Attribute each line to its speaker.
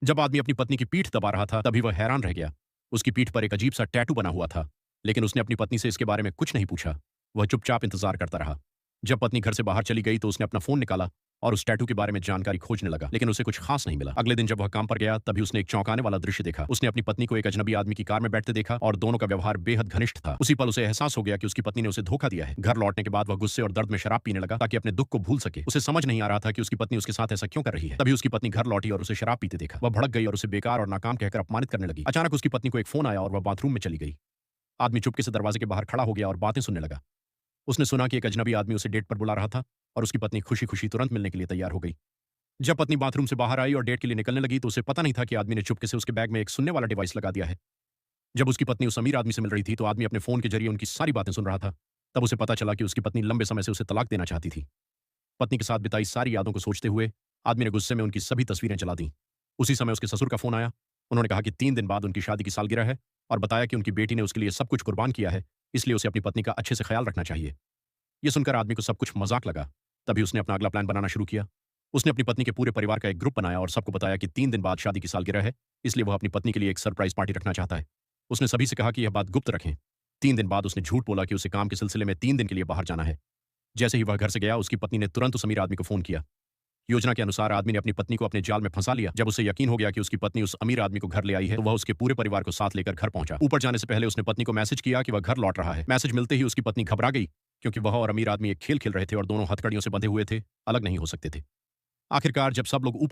Speaker 1: जब आदमी अपनी पत्नी की पीठ दबा रहा था, तभी वह हैरान रह गया। उसकी पीठ पर एक अजीब-सा टैटू बना हुआ था, लेकिन उसने अपनी पत्नी से इसके बारे में कुछ नहीं पूछा। वह चुपचाप इंतज़ार करता रहा। जब पत्नी घर से बाहर चली गई, तो उसने अपना फ़ोन निकाला और उस टैटू के बारे में जानकारी खोजने लगा, लेकिन उसे कुछ खास नहीं मिला। अगले दिन जब वह काम पर गया, तभी उसने एक चौंकाने वाला दृश्य देखा। उसने अपनी पत्नी को एक अजनबी आदमी की कार में बैठते देखा और दोनों का व्यवहार बेहद घनिष्ठ था। उसी पल उसे एहसास हो गया कि उसकी पत्नी ने उसे धोखा दिया है। घर लौटने के बाद वह गुस्से और दर्द में शराब पीने लगा ताकि अपने दुःख को भूल सके। उसे समझ नहीं आ रहा था कि उसकी पत्नी उसके साथ ऐसा क्यों कर रही है। तभी उसकी पत्नी घर लौटी और उसे शराब पीते देखा। वह भड़क गई और उसे बेकार और नाकाम कहकर अपमानित करने लगी। अचानक उसकी पत्नी को एक फ़ोन आया और वह बाथरूम में चली गई। आदमी चुपके से दरवाजे के बाहर खड़ा हो गया और बातें सुनने लगा। उसने सुना कि एक अजनबी आदमी उसे डेट पर बुला रहा था और उसकी पत्नी खुशी-खुशी तुरंत मिलने के लिए तैयार हो गई। जब पत्नी बाथरूम से बाहर आई और डेट के लिए निकलने लगी, तो उसे पता नहीं था कि आदमी ने चुपके से उसके बैग में एक सुनने वाला डिवाइस लगा दिया है। जब उसकी पत्नी उस अमीर आदमी से मिल रही थी, तो आदमी अपने फ़ोन के ज़रिए उनकी सारी बातें सुन रहा था। तब उसे पता चला कि उसकी पत्नी लंबे समय से उसे तलाक देना चाहती थी। पत्नी के साथ बिताई सारी यादों को सोचते हुए, आदमी ने गुस्से में उनकी सभी तस्वीरें जला दीं। उसी समय उसके ससुर का फ़ोन आया। उन्होंने कहा कि 3 दिन बाद उनकी शादी की सालगिरह है और बताया कि उनकी बेटी ने उसके लिए सब कुछ कुर्बान किया है, इसलिए उसे अपनी पत्नी का अच्छे से ख़्याल रखना चाहिए। ये सुनकर आदमी को सब कुछ मज़ाक लगा। तभी उसने अपना अगला प्लान बनाना शुरू किया। उसने अपनी पत्नी के पूरे परिवार का एक ग्रुप बनाया और सबको बताया कि 3 दिन बाद शादी की सालगिरह है, इसलिए वह अपनी पत्नी के लिए एक सरप्राइज़ पार्टी रखना चाहता है। उसने सभी से कहा कि यह बात गुप्त रखें। 3 दिन बाद उसने झूठ बोला कि उसे काम के सिलसिले में 3 दिन के लिए बाहर जाना है। जैसे ही वह घर से गया, उसकी पत्नी ने तुरंत उस अमीर आदमी को फ़ोन किया। योजना के अनुसार आदमी ने अपनी पत्नी को अपने जाल में फंसा लिया। जब उसे यकीन हो गया कि उसकी पत्नी उस अमीर आदमी को घर ले आई है, तो वह उसके पूरे परिवार को साथ लेकर घर पहुंचा। ऊपर जाने से पहले उसने पत्नी को मैसेज किया कि वह घर लौट रहा है। मैसेज मिलते ही उसकी पत्नी घबरा गई, क्योंकि वह और अमीर आदमी एक खेल खेल रहे थे और दोनों हथकड़ियों से बंधे हुए थे, अलग नहीं हो सकते थे। आखिरकार जब सब लोग